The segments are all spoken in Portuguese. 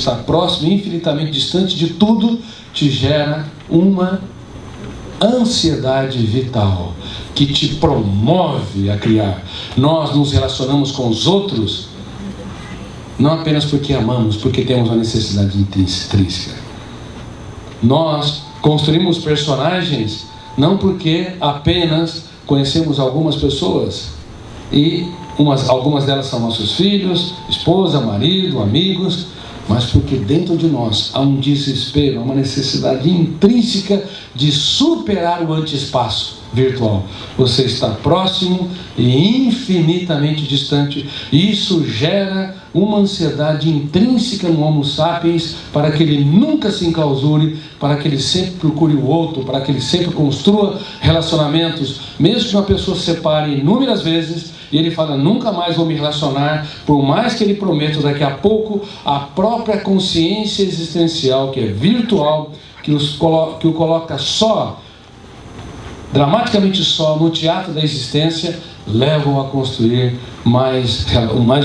está próximo e infinitamente distante de tudo, te gera uma ansiedade vital que te promove a criar. Nós nos relacionamos com os outros não apenas porque amamos, porque temos uma necessidade intrínseca. Nós construímos personagens não porque apenas conhecemos algumas pessoas e algumas delas são nossos filhos, esposa, marido, amigos, mas porque dentro de nós há um desespero, há uma necessidade intrínseca de superar o anti-espaço virtual. Você está próximo e infinitamente distante. Isso gera uma ansiedade intrínseca no Homo sapiens para que ele nunca se enclausure, para que ele sempre procure o outro, para que ele sempre construa relacionamentos, mesmo que uma pessoa se separe inúmeras vezes e ele fala, nunca mais vou me relacionar, por mais que ele prometa daqui a pouco, a própria consciência existencial, que é virtual, que o coloca só, dramaticamente só, no teatro da existência, levam a construir mais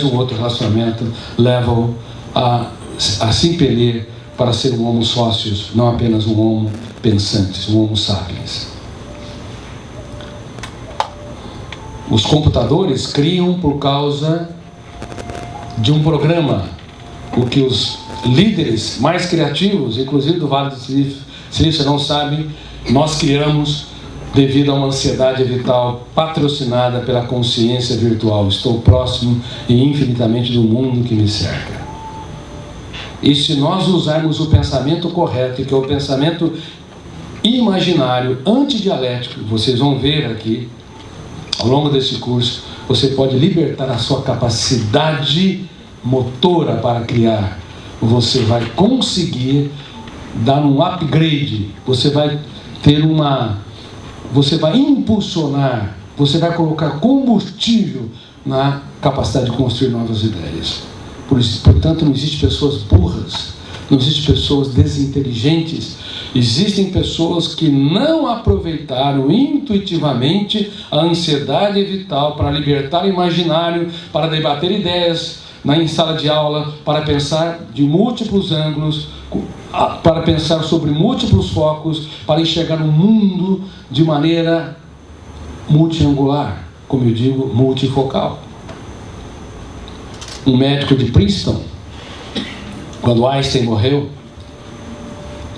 um outro relacionamento, levam a se impelir para ser um homo socius, não apenas um homo pensantes, um homo sapiens. Os computadores criam por causa de um programa, o que os líderes mais criativos, inclusive do Vale do Silício, não sabem, nós criamos devido a uma ansiedade vital patrocinada pela consciência virtual. Estou próximo e infinitamente do mundo que me cerca. E se nós usarmos o pensamento correto, que é o pensamento imaginário, antidialético, vocês vão ver aqui, ao longo desse curso, você pode libertar a sua capacidade motora para criar. Você vai conseguir dar um upgrade, você vai impulsionar, você vai colocar combustível na capacidade de construir novas ideias. Portanto, não existem pessoas burras, não existem pessoas desinteligentes, existem pessoas que não aproveitaram intuitivamente a ansiedade vital para libertar o imaginário, para debater ideias em sala de aula, para pensar de múltiplos ângulos, para pensar sobre múltiplos focos, para enxergar o mundo de maneira multiangular, como eu digo, multifocal. Um médico de Princeton, quando Einstein morreu,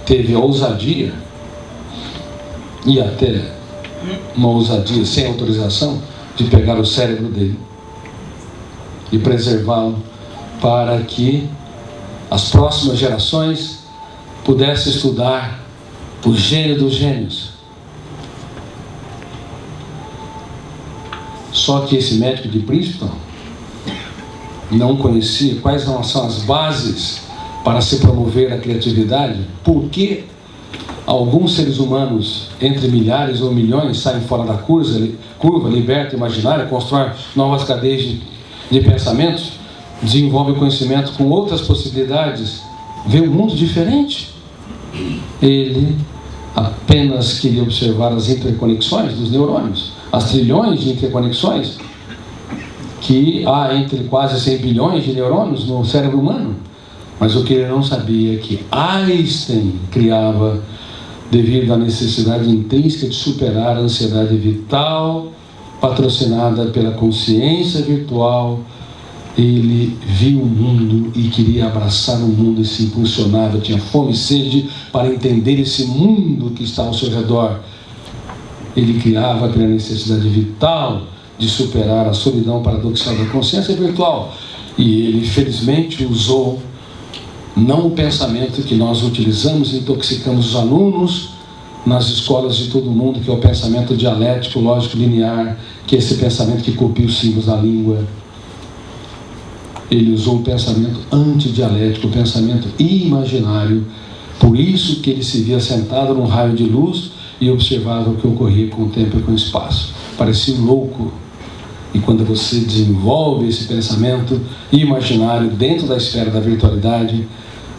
teve a ousadia, e até uma ousadia sem autorização, de pegar o cérebro dele e preservá-lo para que as próximas gerações pudessem estudar o gênio dos gênios. Só que esse médico de Princeton não conhecia quais são as bases para se promover a criatividade, porque alguns seres humanos, entre milhares ou milhões, saem fora da curva, libertam o imaginário, constroem novas cadeias de pensamentos, desenvolvem conhecimento com outras possibilidades, vê um mundo diferente. Ele apenas queria observar as interconexões dos neurônios, as trilhões de interconexões que há entre quase 100 bilhões de neurônios no cérebro humano. Mas o que ele não sabia é que Einstein criava devido à necessidade intrínseca de superar a ansiedade vital, patrocinada pela consciência virtual. Ele viu o mundo e queria abraçar o mundo e se impulsionava, tinha fome e sede para entender esse mundo que está ao seu redor. Ele criava pela necessidade vital de superar a solidão paradoxal da consciência virtual. E ele, felizmente, usou não o pensamento que nós utilizamos e intoxicamos os alunos nas escolas de todo mundo, que é o pensamento dialético, lógico, linear, que é esse pensamento que copia os símbolos da língua. Ele usou o pensamento antidialético, o pensamento imaginário. Por isso que ele se via sentado num raio de luz e observava o que ocorria com o tempo e com o espaço. Parecia louco. E quando você desenvolve esse pensamento imaginário dentro da esfera da virtualidade,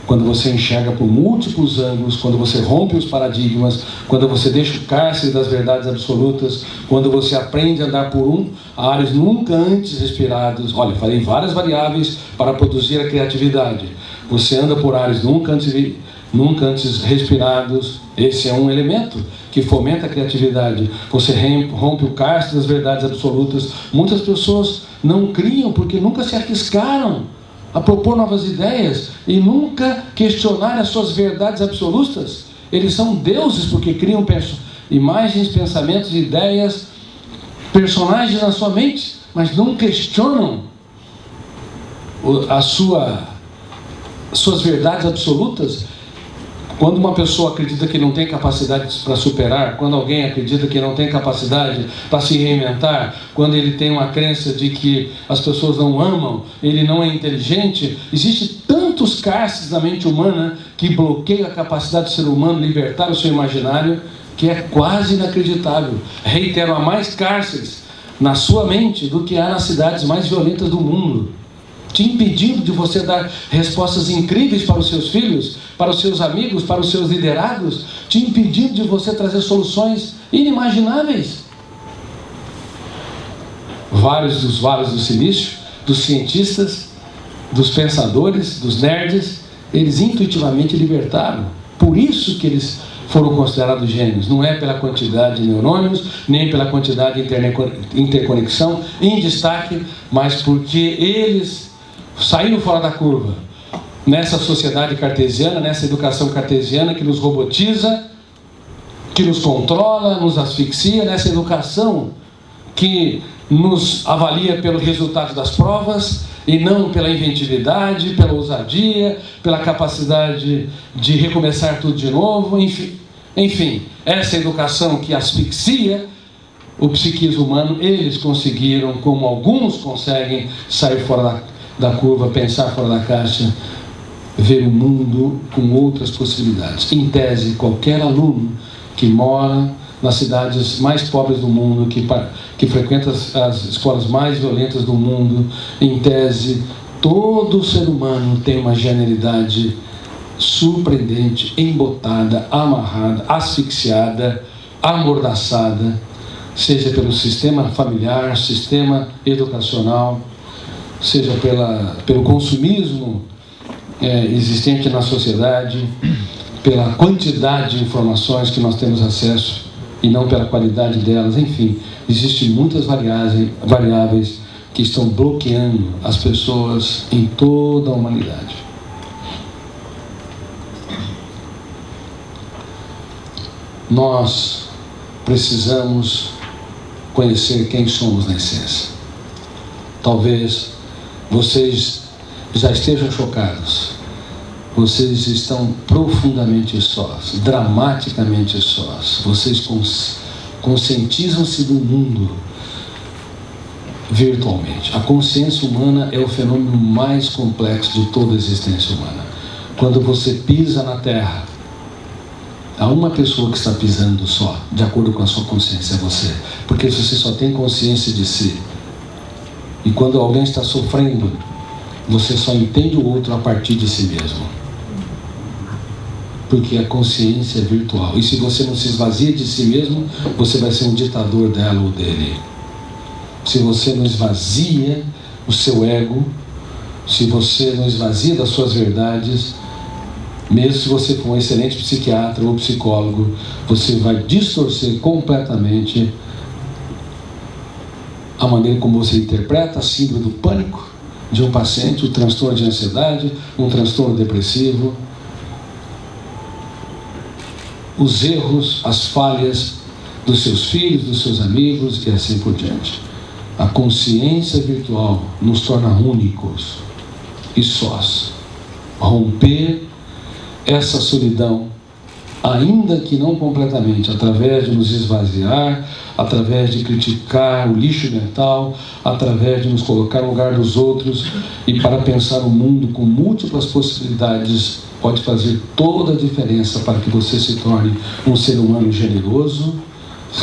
quando você enxerga por múltiplos ângulos, quando você rompe os paradigmas, quando você deixa o cárcere das verdades absolutas, quando você aprende a andar por áreas nunca antes respirados. Olha, falei várias variáveis para produzir a criatividade. você anda por ares nunca antes respirados. Esse é um elemento que fomenta a criatividade. Você rompe o cárcere das verdades absolutas. Muitas pessoas não criam porque nunca se arriscaram a propor novas ideias e nunca questionaram as suas verdades absolutas. Eles são deuses porque criam imagens, pensamentos, ideias, personagens na sua mente, mas não questionam suas verdades absolutas. Quando uma pessoa acredita que não tem capacidade para superar, quando alguém acredita que não tem capacidade para se reinventar, quando ele tem uma crença de que as pessoas não amam, ele não é inteligente, existe tantos cárceres na mente humana que bloqueiam a capacidade do ser humano libertar o seu imaginário, que é quase inacreditável. Reitero, há mais cárceres na sua mente do que há nas cidades mais violentas do mundo, te impedindo de você dar respostas incríveis para os seus filhos, para os seus amigos, para os seus liderados, te impedindo de você trazer soluções inimagináveis. Vários dos vales do silício, dos cientistas, dos pensadores, dos nerds, eles intuitivamente libertaram. Por isso que eles foram considerados gênios. Não é pela quantidade de neurônios, nem pela quantidade de interconexão em destaque, mas porque eles saíram fora da curva nessa sociedade cartesiana, nessa educação cartesiana que nos robotiza, que nos controla, nos asfixia, nessa educação que nos avalia pelo resultado das provas e não pela inventividade, pela ousadia, pela capacidade de recomeçar tudo de novo. Enfim, essa educação que asfixia o psiquismo humano, eles conseguiram, como alguns conseguem, sair fora da curva, pensar fora da caixa, ver o mundo com outras possibilidades. Em tese, qualquer aluno que mora nas cidades mais pobres do mundo, que frequenta as escolas mais violentas do mundo, em tese, todo ser humano tem uma genialidade surpreendente, embotada, amarrada, asfixiada, amordaçada, seja pelo sistema familiar, sistema educacional, seja pelo consumismo existente na sociedade, pela quantidade de informações que nós temos acesso e não pela qualidade delas. Enfim, existem muitas variáveis que estão bloqueando as pessoas em toda a humanidade. Nós precisamos conhecer quem somos na essência. Talvez vocês já estejam chocados. Vocês estão profundamente sós, dramaticamente sós. Vocês conscientizam-se do mundo virtualmente. A consciência humana é o fenômeno mais complexo de toda a existência humana. Quando você pisa na Terra, há uma pessoa que está pisando só, de acordo com a sua consciência, é você. Porque você só tem consciência de si. E quando alguém está sofrendo, você só entende o outro a partir de si mesmo. Porque a consciência é virtual. E se você não se esvazia de si mesmo, você vai ser um ditador dela ou dele. Se você não esvazia o seu ego, se você não esvazia das suas verdades, mesmo se você for um excelente psiquiatra ou psicólogo, você vai distorcer completamente a maneira como você interpreta a síndrome do pânico de um paciente, o transtorno de ansiedade, um transtorno depressivo, os erros, as falhas dos seus filhos, dos seus amigos e assim por diante. A consciência virtual nos torna únicos e sós. Romper essa solidão, ainda que não completamente, através de nos esvaziar, através de criticar o lixo mental, através de nos colocar no lugar dos outros e para pensar o mundo com múltiplas possibilidades, pode fazer toda a diferença para que você se torne um ser humano generoso,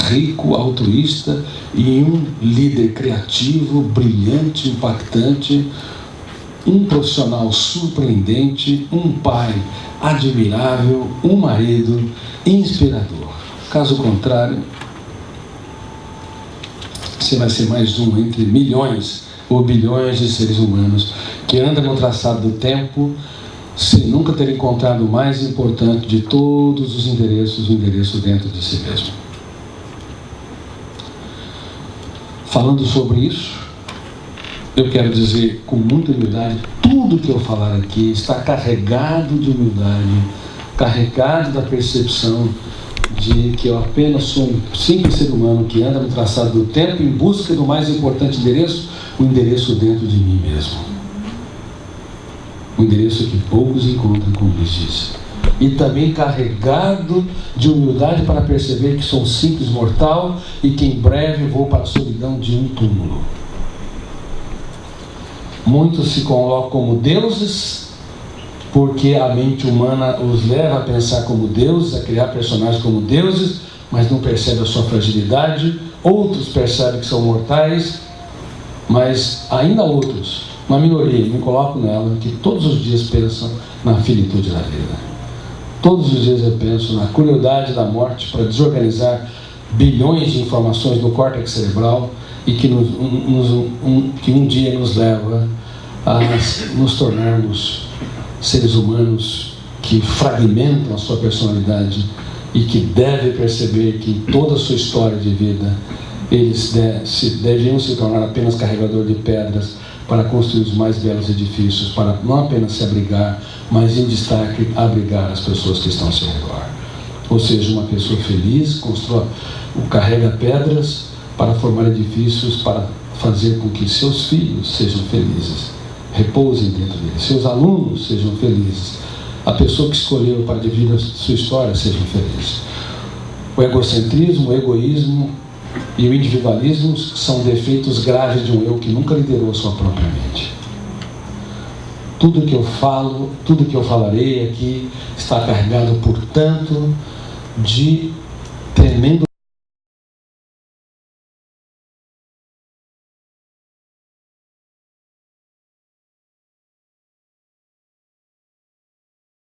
rico, altruísta e um líder criativo, brilhante, impactante, um profissional surpreendente, um pai admirável, um marido inspirador. Caso contrário, você vai ser mais um entre milhões ou bilhões de seres humanos que andam no traçado do tempo sem nunca ter encontrado o mais importante de todos os endereços, o endereço dentro de si mesmo. Falando sobre isso, eu quero dizer com muita humildade, tudo que eu falar aqui está carregado de humildade, carregado da percepção de que eu apenas sou um simples ser humano que anda no traçado do tempo em busca do mais importante endereço, o endereço dentro de mim mesmo. O endereço que poucos encontram, como lhes disse. E também carregado de humildade para perceber que sou um simples mortal e que em breve vou para a solidão de um túmulo. Muitos se colocam como deuses porque a mente humana os leva a pensar como deuses, a criar personagens como deuses, mas não percebe a sua fragilidade. Outros percebem que são mortais, mas ainda outros, uma minoria, me coloco nela, que todos os dias pensam na finitude da vida. Todos os dias eu penso na crueldade da morte para desorganizar bilhões de informações no córtex cerebral e que um dia nos leva a nos tornarmos seres humanos que fragmentam a sua personalidade e que devem perceber que em toda a sua história de vida eles deviam se tornar apenas carregador de pedras para construir os mais belos edifícios, para não apenas se abrigar, mas em destaque abrigar as pessoas que estão ao seu redor. Ou seja, uma pessoa feliz carrega pedras para formar edifícios, para fazer com que seus filhos sejam felizes, repousem dentro deles, seus alunos sejam felizes, a pessoa que escolheu para dividir a sua história sejam felizes. O egocentrismo, o egoísmo e o individualismo são defeitos graves de um eu que nunca liderou a sua própria mente. Tudo que eu falo, tudo que eu falarei aqui está carregado, portanto, de tremendo